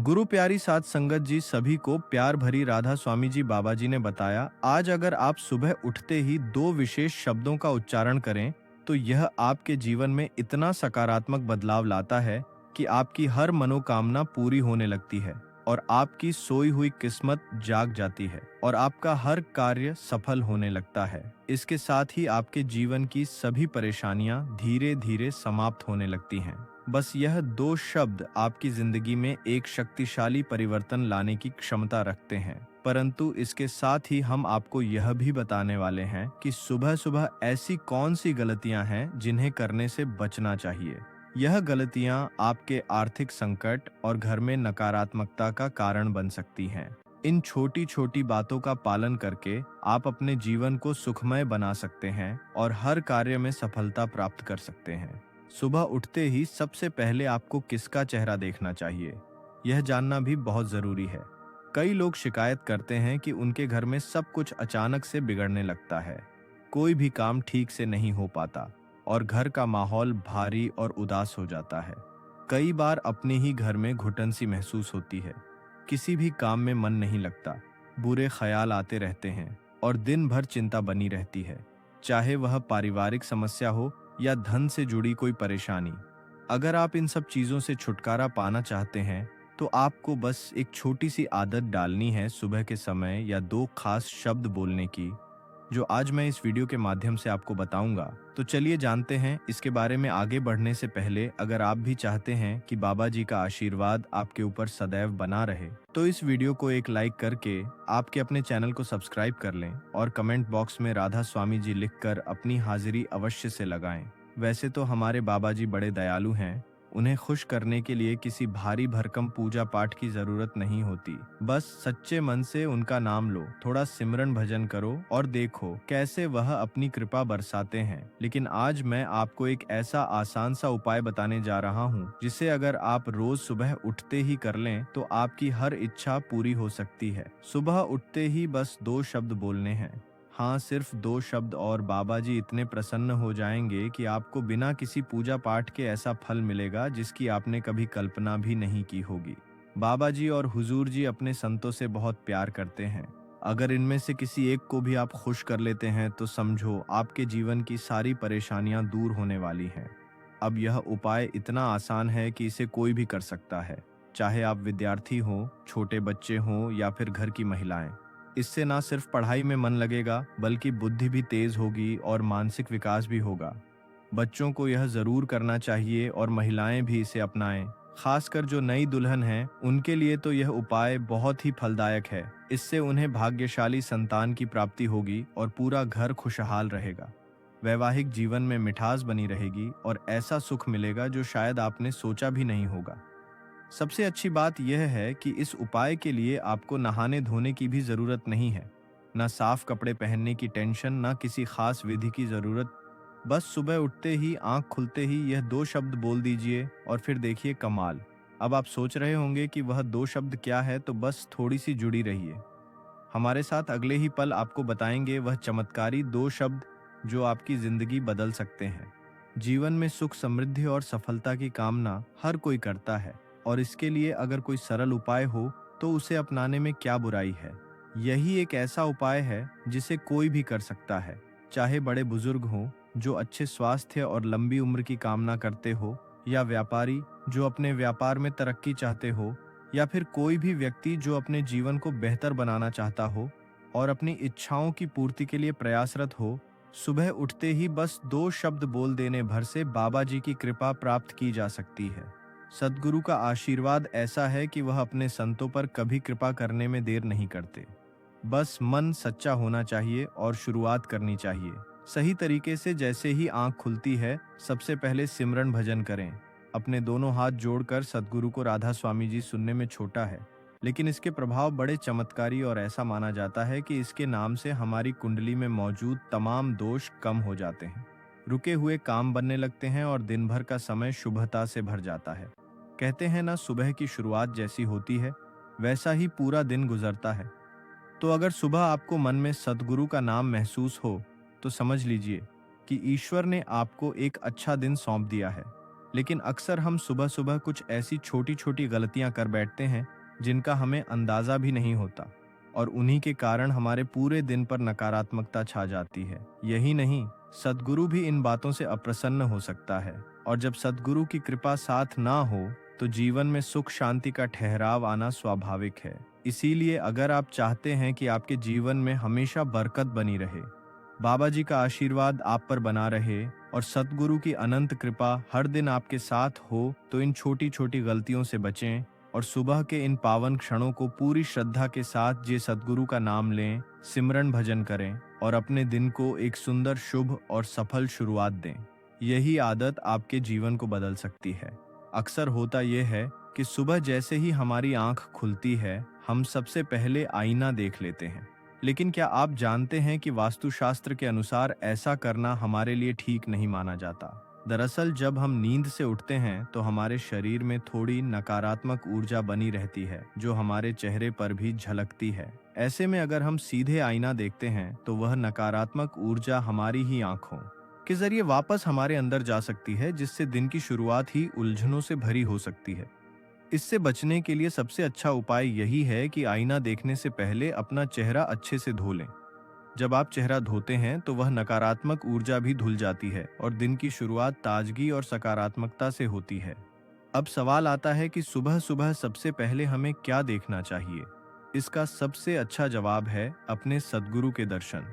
गुरु प्यारी साध संगत जी, सभी को प्यार भरी राधा स्वामी जी बाबा जी ने बताया, आज अगर आप सुबह उठते ही दो विशेष शब्दों का उच्चारण करें तो यह आपके जीवन में इतना सकारात्मक बदलाव लाता है कि आपकी हर मनोकामना पूरी होने लगती है और आपकी सोई हुई किस्मत जाग जाती है और आपका हर कार्य सफल होने लगता है। इसके साथ ही आपके जीवन की सभी परेशानियां धीरे धीरे समाप्त होने लगती हैं। बस यह दो शब्द आपकी जिंदगी में एक शक्तिशाली परिवर्तन लाने की क्षमता रखते हैं। परंतु इसके साथ ही हम आपको यह भी बताने वाले हैं कि सुबह सुबह ऐसी कौन सी गलतियां हैं जिन्हें करने से बचना चाहिए। यह गलतियां आपके आर्थिक संकट और घर में नकारात्मकता का कारण बन सकती हैं। इन छोटी छोटी बातों का पालन करके आप अपने जीवन को सुखमय बना सकते हैं और हर कार्य में सफलता प्राप्त कर सकते हैं। सुबह उठते ही सबसे पहले आपको किसका चेहरा देखना चाहिए, यह जानना भी बहुत जरूरी है। कई लोग शिकायत करते हैं कि उनके घर में सब कुछ अचानक से बिगड़ने लगता है, कोई भी काम ठीक से नहीं हो पाता और घर का माहौल भारी और उदास हो जाता है। कई बार अपने ही घर में घुटन सी महसूस होती है, किसी भी काम में मन नहीं लगता, बुरे ख्याल आते रहते हैं और दिन भर चिंता बनी रहती है, चाहे वह पारिवारिक समस्या हो या धन से जुड़ी कोई परेशानी। अगर आप इन सब चीजों से छुटकारा पाना चाहते हैं तो आपको बस एक छोटी सी आदत डालनी है, सुबह के समय या दो खास शब्द बोलने की, जो आज मैं इस वीडियो के माध्यम से आपको बताऊंगा। तो चलिए जानते हैं इसके बारे में। आगे बढ़ने से पहले अगर आप भी चाहते हैं कि बाबा जी का आशीर्वाद आपके ऊपर सदैव बना रहे तो इस वीडियो को एक लाइक करके आपके अपने चैनल को सब्सक्राइब कर लें और कमेंट बॉक्स में राधा स्वामी जी लिखकर अपनी हाजिरी अवश्य से लगाएं। वैसे तो हमारे बाबा जी बड़े दयालु हैं, उन्हें खुश करने के लिए किसी भारी भरकम पूजा पाठ की जरूरत नहीं होती। बस सच्चे मन से उनका नाम लो, थोड़ा सिमरन भजन करो और देखो कैसे वह अपनी कृपा बरसाते हैं। लेकिन आज मैं आपको एक ऐसा आसान सा उपाय बताने जा रहा हूँ जिसे अगर आप रोज सुबह उठते ही कर लें तो आपकी हर इच्छा पूरी हो सकती है। सुबह उठते ही बस दो शब्द बोलने हैं। हाँ, सिर्फ दो शब्द, और बाबा जी इतने प्रसन्न हो जाएंगे कि आपको बिना किसी पूजा पाठ के ऐसा फल मिलेगा जिसकी आपने कभी कल्पना भी नहीं की होगी। बाबा जी और हुजूर जी अपने संतों से बहुत प्यार करते हैं। अगर इनमें से किसी एक को भी आप खुश कर लेते हैं तो समझो आपके जीवन की सारी परेशानियां दूर होने वाली हैं। अब यह उपाय इतना आसान है कि इसे कोई भी कर सकता है, चाहे आप विद्यार्थी हो, छोटे बच्चे हों या फिर घर की महिलाएं। इससे ना सिर्फ पढ़ाई में मन लगेगा बल्कि बुद्धि भी तेज होगी और मानसिक विकास भी होगा। बच्चों को यह जरूर करना चाहिए और महिलाएं भी इसे अपनाएं। खासकर जो नई दुल्हन हैं उनके लिए तो यह उपाय बहुत ही फलदायक है। इससे उन्हें भाग्यशाली संतान की प्राप्ति होगी और पूरा घर खुशहाल रहेगा। वैवाहिक जीवन में मिठास बनी रहेगी और ऐसा सुख मिलेगा जो शायद आपने सोचा भी नहीं होगा। सबसे अच्छी बात यह है कि इस उपाय के लिए आपको नहाने धोने की भी जरूरत नहीं है, न साफ कपड़े पहनने की टेंशन, न किसी खास विधि की जरूरत। बस सुबह उठते ही, आंख खुलते ही यह दो शब्द बोल दीजिए और फिर देखिए कमाल। अब आप सोच रहे होंगे कि वह दो शब्द क्या है, तो बस थोड़ी सी जुड़ी रहिए। हमारे साथ अगले ही पल आपको बताएंगे वह चमत्कारी दो शब्द जो आपकी जिंदगी बदल सकते हैं। जीवन में सुख, समृद्धि और सफलता की कामना हर कोई करता है और इसके लिए अगर कोई सरल उपाय हो तो उसे अपनाने में क्या बुराई है। यही एक ऐसा उपाय है जिसे कोई भी कर सकता है, चाहे बड़े बुजुर्ग हो जो अच्छे स्वास्थ्य और लंबी उम्र की कामना करते हो, या व्यापारी जो अपने व्यापार में तरक्की चाहते हो, या फिर कोई भी व्यक्ति जो अपने जीवन को बेहतर बनाना चाहता हो और अपनी इच्छाओं की पूर्ति के लिए प्रयासरत हो। सुबह उठते ही बस दो शब्द बोल देने भर से बाबा जी की कृपा प्राप्त की जा सकती है। सद्गुरु का आशीर्वाद ऐसा है कि वह अपने संतों पर कभी कृपा करने में देर नहीं करते। बस मन सच्चा होना चाहिए और शुरुआत करनी चाहिए सही तरीके से। जैसे ही आंख खुलती है सबसे पहले सिमरन भजन करें। अपने दोनों हाथ जोड़कर सद्गुरु को राधा स्वामी जी, सुनने में छोटा है लेकिन इसके प्रभाव बड़े चमत्कारी और ऐसा माना जाता है कि इसके नाम से हमारी कुंडली में मौजूद तमाम दोष कम हो जाते हैं, रुके हुए काम बनने लगते हैं और दिन भर का समय शुभता से भर जाता है। कहते हैं ना, सुबह की शुरुआत जैसी होती है वैसा ही पूरा दिन गुजरता है। तो अगर सुबह आपको मन में सद्गुरु का नाम महसूस हो तो समझ लीजिए कि ईश्वर ने आपको एक अच्छा दिन सौंप दिया है। लेकिन अक्सर हम सुबह सुबह कुछ ऐसी छोटी छोटी गलतियां कर बैठते हैं जिनका हमें अंदाजा भी नहीं होता, और उन्हीं के कारण हमारे पूरे दिन पर नकारात्मकता छा जाती है। यही नहीं, सद्गुरु भी इन बातों से अप्रसन्न हो सकता है, और जब सद्गुरु की कृपा साथ ना हो तो जीवन में सुख शांति का ठहराव आना स्वाभाविक है। इसीलिए अगर आप चाहते हैं कि आपके जीवन में हमेशा बरकत बनी रहे, बाबा जी का आशीर्वाद आप पर बना रहे और सद्गुरु की अनंत कृपा हर दिन आपके साथ हो, तो इन छोटी छोटी गलतियों से बचें और सुबह के इन पावन क्षणों को पूरी श्रद्धा के साथ जे सद्गुरु का नाम लें, सिमरन भजन करें और अपने दिन को एक सुंदर, शुभ और सफल शुरुआत दें। यही आदत आपके जीवन को बदल सकती है। अक्सर होता यह है कि सुबह जैसे ही हमारी आंख खुलती है, हम सबसे पहले आईना देख लेते हैं। लेकिन क्या आप जानते हैं कि वास्तुशास्त्र के अनुसार ऐसा करना हमारे लिए ठीक नहीं माना जाता। दरअसल जब हम नींद से उठते हैं तो हमारे शरीर में थोड़ी नकारात्मक ऊर्जा बनी रहती है, जो हमारे चेहरे पर भी झलकती है। ऐसे में अगर हम सीधे आईना देखते हैं तो वह नकारात्मक ऊर्जा हमारी ही आंखों के जरिए वापस हमारे अंदर जा सकती है, जिससे दिन की शुरुआत ही उलझनों से भरी हो सकती है। इससे बचने के लिए सबसे अच्छा उपाय यही है कि आईना देखने से पहले अपना चेहरा अच्छे से धो लें। जब आप चेहरा धोते हैं तो वह नकारात्मक ऊर्जा भी धुल जाती है और दिन की शुरुआत ताजगी और सकारात्मकता से होती है। अब सवाल आता है कि सुबह सुबह सबसे पहले हमें क्या देखना चाहिए। इसका सबसे अच्छा जवाब है अपने सद्गुरु के दर्शन।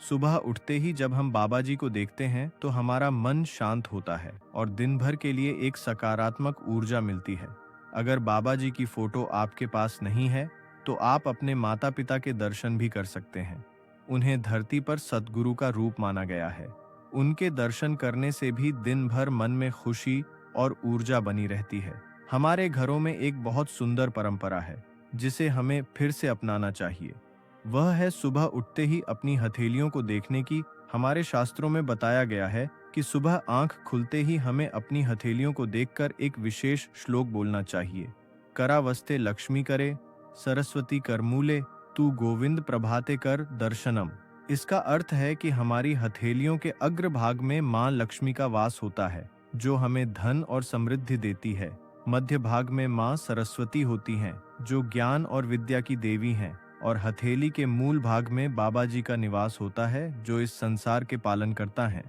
सुबह उठते ही जब हम बाबा जी को देखते हैं तो हमारा मन शांत होता है और दिन भर के लिए एक सकारात्मक ऊर्जा मिलती है। अगर बाबा जी की फोटो आपके पास नहीं है तो आप अपने माता पिता के दर्शन भी कर सकते हैं। उन्हें धरती पर सद्गुरु का रूप माना गया है। उनके दर्शन करने से भी दिन भर मन में खुशी और ऊर्जा बनी रहती है। हमारे घरों में एक बहुत सुंदर परंपरा है जिसे हमें फिर से अपनाना चाहिए। वह है सुबह उठते ही अपनी हथेलियों को देखने की। हमारे शास्त्रों में बताया गया है कि सुबह आंख खुलते ही हमें अपनी हथेलियों को देखकर एक विशेष श्लोक बोलना चाहिए। करावस्ते लक्ष्मी करे, सरस्वती कर मूले, तू गोविंद प्रभाते कर दर्शनम। इसका अर्थ है कि हमारी हथेलियों के अग्रभाग में मां लक्ष्मी का वास होता है, जो हमें धन और समृद्धि देती है। मध्य भाग में मां सरस्वती होती हैं, जो ज्ञान और विद्या की देवी हैं, और हथेली के मूल भाग में बाबा जी का निवास होता है, जो इस संसार के पालन करता है।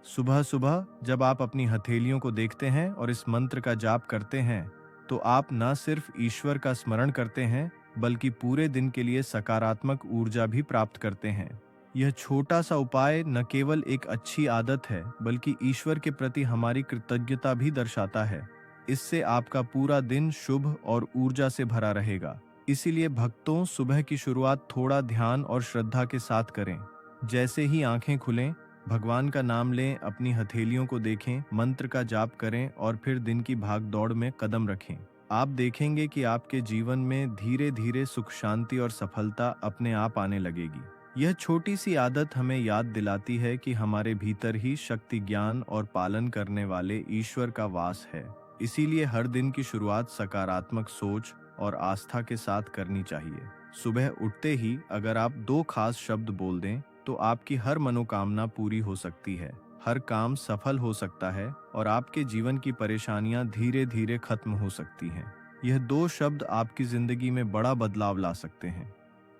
सुबह सुबह जब आप अपनी हथेलियों को देखते हैं और इस मंत्र का जाप करते हैं, तो आप न सिर्फ ईश्वर का स्मरण करते हैं, बल्कि पूरे दिन के लिए सकारात्मक ऊर्जा भी प्राप्त करते हैं। यह छोटा सा उपाय न केवल एक अच्छी आदत है, बल्कि ईश्वर के प्रति हमारी कृतज्ञता भी दर्शाता है। इससे आपका पूरा दिन शुभ और ऊर्जा से भरा रहेगा। इसीलिए भक्तों, सुबह की शुरुआत थोड़ा ध्यान और श्रद्धा के साथ करें। जैसे ही आंखें खुलें, भगवान का नाम लें, अपनी हथेलियों को देखें, मंत्र का जाप करें और फिर दिन की भाग दौड़ में कदम रखें। आप देखेंगे कि आपके जीवन में धीरे धीरे सुख शांति और सफलता अपने आप आने लगेगी। यह छोटी सी आदत हमें याद दिलाती है कि हमारे भीतर ही शक्ति, ज्ञान और पालन करने वाले ईश्वर का वास है। इसीलिए हर दिन की शुरुआत सकारात्मक सोच और आस्था के साथ करनी चाहिए। सुबह उठते ही अगर आप 2 खास शब्द बोल दें तो आपकी हर मनोकामना पूरी हो सकती है, हर काम सफल हो सकता है और आपके जीवन की परेशानियां धीरे धीरे खत्म हो सकती हैं। यह 2 शब्द आपकी जिंदगी में बड़ा बदलाव ला सकते हैं।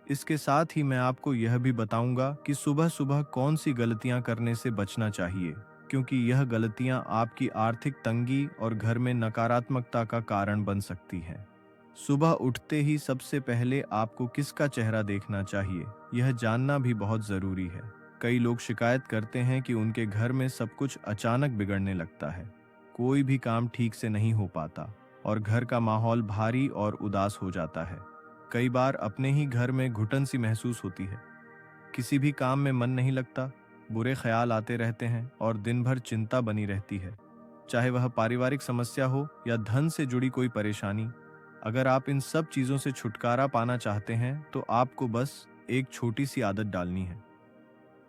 इसके साथ ही मैं आपको यह भी बताऊंगा कि सुबह सुबह कौन सी गलतियां करने से बचना चाहिए, क्योंकि यह गलतियां आपकी आर्थिक तंगी और घर में नकारात्मकता का कारण बन सकती हैं। सुबह उठते ही सबसे पहले आपको किसका चेहरा देखना चाहिए, यह जानना भी बहुत जरूरी है। कई लोग शिकायत करते हैं कि उनके घर में सब कुछ अचानक बिगड़ने लगता है, कोई भी काम ठीक से नहीं हो पाता और घर का माहौल भारी और उदास हो जाता है। कई बार अपने ही घर में घुटन सी महसूस होती है, किसी भी काम में मन नहीं लगता, बुरे ख्याल आते रहते हैं और दिन भर चिंता बनी रहती है, चाहे वह पारिवारिक समस्या हो या धन से जुड़ी कोई परेशानी। अगर आप इन सब चीज़ों से छुटकारा पाना चाहते हैं तो आपको बस एक छोटी सी आदत डालनी है।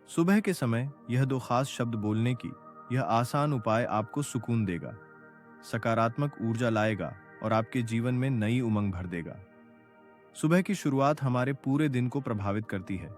सुबह के समय यह 2 खास शब्द बोलने की यह आसान उपाय आपको सुकून देगा, सकारात्मक ऊर्जा लाएगा और आपके जीवन में नई उमंग भर देगा। सुबह की शुरुआत हमारे पूरे दिन को प्रभावित करती है।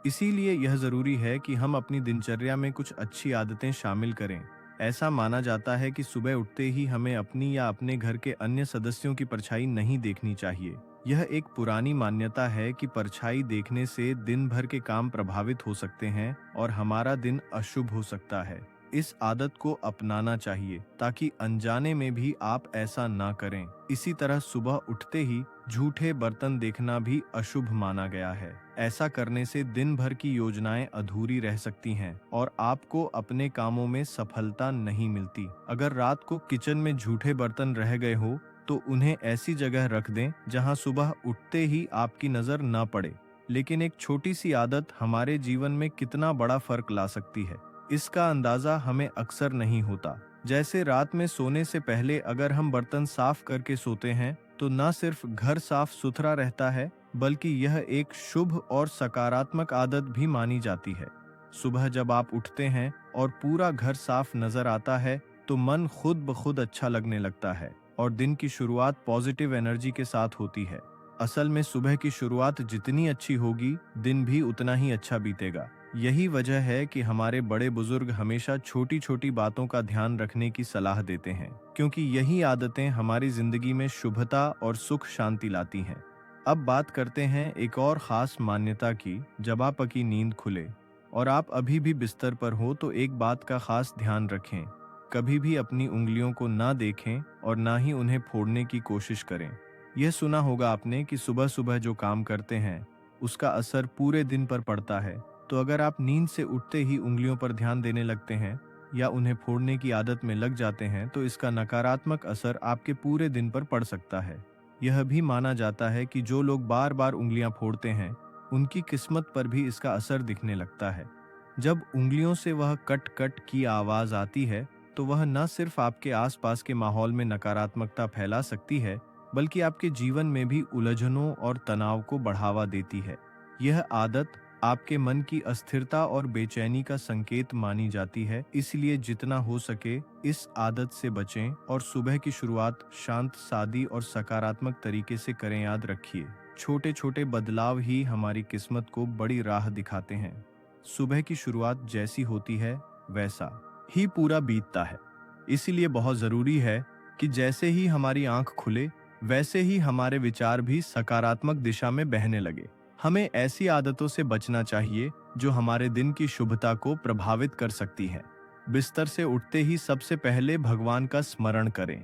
इसीलिए यह जरूरी है कि हम अपनी दिनचर्या में कुछ अच्छी आदतें शामिल करें ऐसा माना जाता है कि सुबह उठते ही हमें अपनी या अपने घर के अन्य सदस्यों की परछाई नहीं देखनी चाहिए। यह एक पुरानी मान्यता है कि परछाई देखने से दिन भर के काम प्रभावित हो सकते हैं और हमारा दिन अशुभ हो सकता है। इस आदत को अपनाना चाहिए ताकि अनजाने में भी आप ऐसा ना करें। इसी तरह सुबह उठते ही झूठे बर्तन देखना भी अशुभ माना गया है। ऐसा करने से दिन भर की योजनाएं अधूरी रह सकती हैं और आपको अपने कामों में सफलता नहीं मिलती। अगर रात को किचन में झूठे बर्तन रह गए हो तो उन्हें ऐसी जगह रख दें जहां सुबह उठते ही आपकी नजर न पड़े। लेकिन एक छोटी सी आदत हमारे जीवन में कितना बड़ा फर्क ला सकती है, इसका अंदाजा हमें अक्सर नहीं होता। जैसे रात में सोने से पहले अगर हम बर्तन साफ करके सोते हैं तो न सिर्फ घर साफ सुथरा रहता है बल्कि यह एक शुभ और सकारात्मक आदत भी मानी जाती है। सुबह जब आप उठते हैं और पूरा घर साफ नजर आता है तो मन खुद ब खुद अच्छा लगने लगता है और दिन की शुरुआत पॉजिटिव एनर्जी के साथ होती है। असल में सुबह की शुरुआत जितनी अच्छी होगी, दिन भी उतना ही अच्छा बीतेगा। यही वजह है कि हमारे बड़े बुजुर्ग हमेशा छोटी छोटी बातों का ध्यान रखने की सलाह देते हैं, क्योंकि यही आदतें हमारी जिंदगी में शुभता और सुख शांति लाती हैं। अब बात करते हैं एक और खास मान्यता की। जब आपकी नींद खुले और आप अभी भी बिस्तर पर हो तो एक बात का खास ध्यान रखें, कभी भी अपनी उंगलियों को ना देखें और ना ही उन्हें फोड़ने की कोशिश करें। यह सुना होगा आपने कि सुबह सुबह जो काम करते हैं उसका असर पूरे दिन पर पड़ता है। तो अगर आप नींद से उठते ही उंगलियों पर ध्यान देने लगते हैं या उन्हें फोड़ने की आदत में लग जाते हैं तो इसका नकारात्मक असर आपके पूरे दिन पर पड़ सकता है। यह भी माना जाता है कि जो लोग बार बार उंगलियां फोड़ते हैं उनकी किस्मत पर भी इसका असर दिखने लगता है। जब उंगलियों से वह कट कट की आवाज आती है तो वह न सिर्फ आपके आसपास के माहौल में नकारात्मकता फैला सकती है बल्कि आपके जीवन में भी उलझनों और तनाव को बढ़ावा देती है। यह आदत आपके मन की अस्थिरता और बेचैनी का संकेत मानी जाती है, इसलिए जितना हो सके इस आदत से बचें और सुबह की शुरुआत शांत, सादी और सकारात्मक तरीके से करें। याद रखिए, छोटे छोटे बदलाव ही हमारी किस्मत को बड़ी राह दिखाते हैं। सुबह की शुरुआत जैसी होती है वैसा ही पूरा बीतता है। इसीलिए बहुत जरूरी है कि जैसे ही हमारी आंख खुले वैसे ही हमारे विचार भी सकारात्मक दिशा में बहने लगे। हमें ऐसी आदतों से बचना चाहिए जो हमारे दिन की शुभता को प्रभावित कर सकती है। बिस्तर से उठते ही सबसे पहले भगवान का स्मरण करें।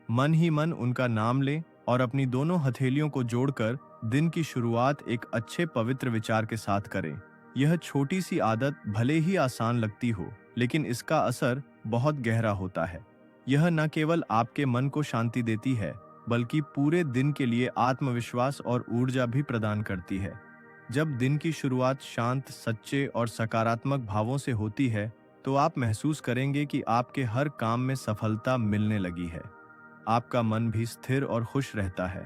मन ही मन उनका नाम लें और अपनी दोनों हथेलियों को जोड़कर दिन की शुरुआत एक अच्छे पवित्र विचार के साथ करें। यह छोटी सी आदत भले ही आसान लगती हो, लेकिन इसका असर बहुत गहरा होता है। यह न केवल आपके मन को शांति देती है बल्कि पूरे दिन के लिए आत्मविश्वास और ऊर्जा भी प्रदान करती है। जब दिन की शुरुआत शांत, सच्चे और सकारात्मक भावों से होती है तो आप महसूस करेंगे कि आपके हर काम में सफलता मिलने लगी है। आपका मन भी स्थिर और खुश रहता है।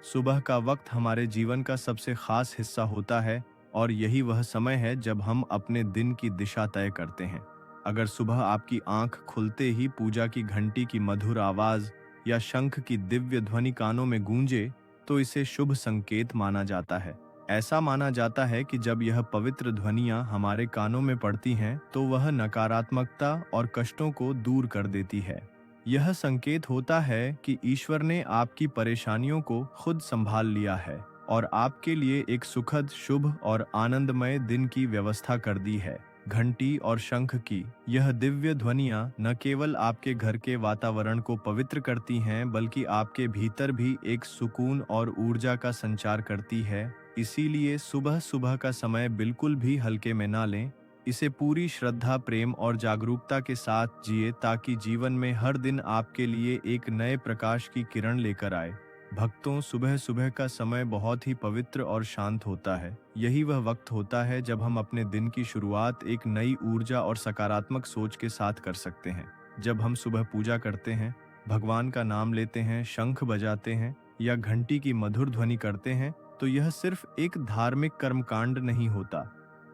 सुबह का वक्त हमारे जीवन का सबसे खास हिस्सा होता है और यही वह समय है जब हम अपने दिन की दिशा तय करते हैं। अगर सुबह आपकी आंख खुलते ही पूजा की घंटी की मधुर आवाज या शंख की दिव्य ध्वनि कानों में गूंजे तो इसे शुभ संकेत माना जाता है। ऐसा माना जाता है कि जब यह पवित्र ध्वनियां हमारे कानों में पड़ती हैं तो वह नकारात्मकता और कष्टों को दूर कर देती है। यह संकेत होता है कि ईश्वर ने आपकी परेशानियों को खुद संभाल लिया है और आपके लिए एक सुखद, शुभ और आनंदमय दिन की व्यवस्था कर दी है। घंटी और शंख की यह दिव्य ध्वनियां न केवल आपके घर के वातावरण को पवित्र करती हैं बल्कि आपके भीतर भी एक सुकून और ऊर्जा का संचार करती है। इसीलिए सुबह सुबह का समय बिल्कुल भी हल्के में ना लें। इसे पूरी श्रद्धा, प्रेम और जागरूकता के साथ जिए ताकि जीवन में हर दिन आपके लिए एक नए प्रकाश की किरण लेकर आए। भक्तों, सुबह सुबह का समय बहुत ही पवित्र और शांत होता है। यही वह वक्त होता है जब हम अपने दिन की शुरुआत एक नई ऊर्जा और सकारात्मक सोच के साथ कर सकते हैं। जब हम सुबह पूजा करते हैं, भगवान का नाम लेते हैं, शंख बजाते हैं या घंटी की मधुर ध्वनि करते हैं तो यह सिर्फ एक धार्मिक कर्मकांड नहीं होता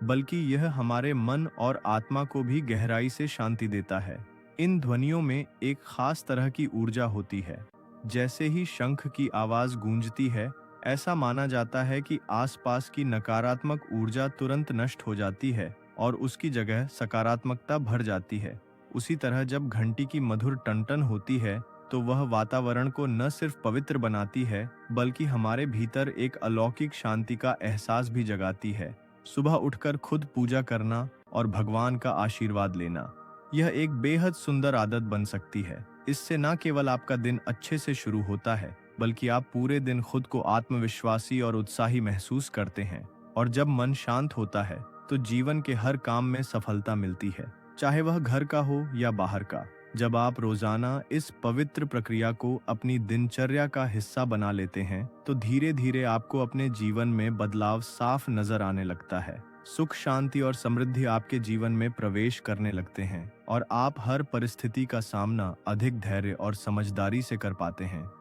बल्कि यह हमारे मन और आत्मा को भी गहराई से शांति देता है। इन ध्वनियों में एक खास तरह की ऊर्जा होती है। जैसे ही शंख की आवाज गूंजती है, ऐसा माना जाता है कि आसपास की नकारात्मक ऊर्जा तुरंत नष्ट हो जाती है और उसकी जगह सकारात्मकता भर जाती है। उसी तरह जब घंटी की मधुर टन-टन होती है, तो वह वातावरण को न सिर्फ पवित्र बनाती है, बल्कि हमारे भीतर एक अलौकिक शांति का एहसास भी जगाती है। सुबह उठकर खुद पूजा करना और भगवान का आशीर्वाद लेना, यह एक बेहद सुंदर आदत बन सकती है। इससे न केवल आपका दिन अच्छे से शुरू होता है, बल्कि आप पूरे दिन खुद को आत्मविश्वासी और उत्साही महसूस करते हैं। और जब मन शांत होता है, तो जीवन के हर काम में सफलता मिलती है, चाहे वह घर का हो या बाहर का। जब आप रोजाना इस पवित्र प्रक्रिया को अपनी दिनचर्या का हिस्सा बना लेते हैं, तो धीरे धीरे आपको अपने जीवन में बदलाव साफ नजर आने लगता है। सुख, शांति और समृद्धि आपके जीवन में प्रवेश करने लगते हैं और आप हर परिस्थिति का सामना अधिक धैर्य और समझदारी से कर पाते हैं।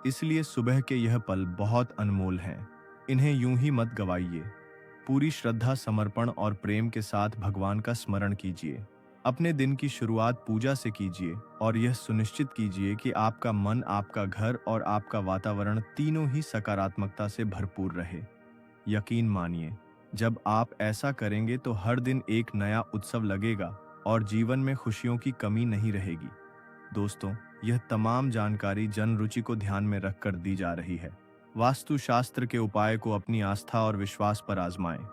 इसलिए सुबह के यह पल बहुत अनमोल हैं। इन्हें यूं ही मत गवाइए। पूरी श्रद्धा, समर्पण और प्रेम के साथ भगवान का स्मरण कीजिए। अपने दिन की शुरुआत पूजा से कीजिए और यह सुनिश्चित कीजिए कि आपका मन, आपका घर और आपका वातावरण तीनों ही सकारात्मकता से भरपूर रहे। यकीन मानिए, जब आप ऐसा करेंगे तो हर दिन एक नया उत्सव लगेगा और जीवन में खुशियों की कमी नहीं रहेगी। दोस्तों, यह तमाम जानकारी जन रुचि को ध्यान में रखकर दी जा रही है। वास्तुशास्त्र के उपाय को अपनी आस्था और विश्वास पर आजमाएं।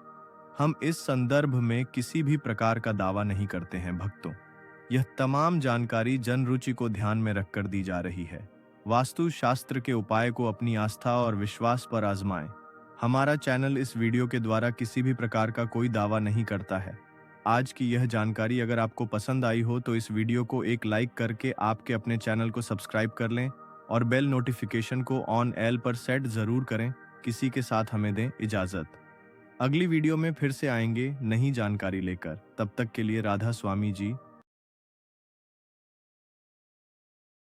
हम इस संदर्भ में किसी भी प्रकार का दावा नहीं करते हैं भक्तों। यह तमाम जानकारी जन रुचि को ध्यान में रखकर दी जा रही है। वास्तुशास्त्र के उपाय को अपनी आस्था और विश्वास पर आजमाएं। हमारा चैनल इस वीडियो के द्वारा किसी भी प्रकार का कोई दावा नहीं करता है। आज की यह जानकारी अगर आपको पसंद आई हो तो इस वीडियो को एक लाइक करके आपके अपने चैनल को सब्सक्राइब कर लें और बेल नोटिफिकेशन को ऑन एल पर सेट जरूर करें। किसी के साथ हमें दें इजाजत। अगली वीडियो में फिर से आएंगे नई जानकारी लेकर। तब तक के लिए राधा स्वामी जी।